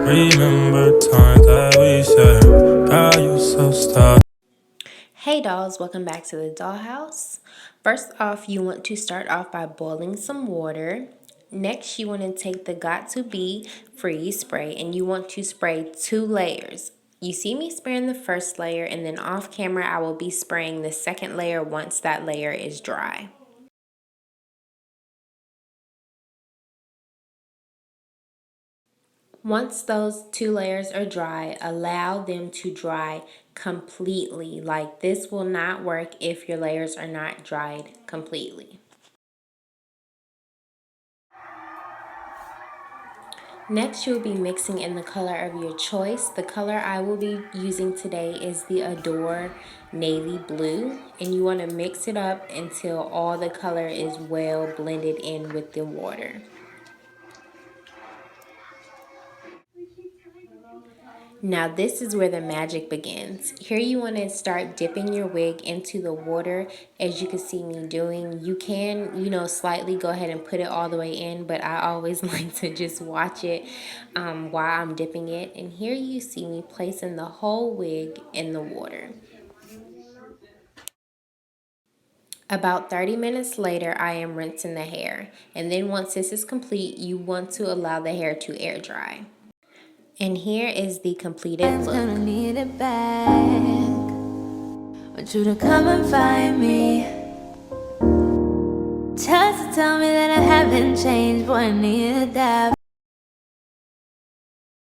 Remember times that we said, girl, you so stuck. Hey dolls, welcome back to the dollhouse. First off, you want to start off by boiling some water. Next, you want to take the Got To Be freeze spray and you want to spray 2 layers. You see me spraying the first layer, and then off camera I will be spraying the second layer once that layer is dry. Once those 2 layers are dry, allow them to dry completely. Like, this will not work if your layers are not dried completely. Next, you'll be mixing in the color of your choice. The color I will be using today is the Adore Navy Blue, and you want to mix it up until all the color is well blended in with the water. Now this is where the magic begins. Here you want to start dipping your wig into the water, as you can see me doing. You can, slightly go ahead and put it all the way in, but I always like to just watch it while I'm dipping it. And here you see me placing the whole wig in the water. About 30 minutes later, I am rinsing the hair. And then once this is complete, you want to allow the hair to air dry. And here is the completed look. I'm gonna need it back. Want you to come and find me. Just to tell me that I haven't changed, boy, I need a dab.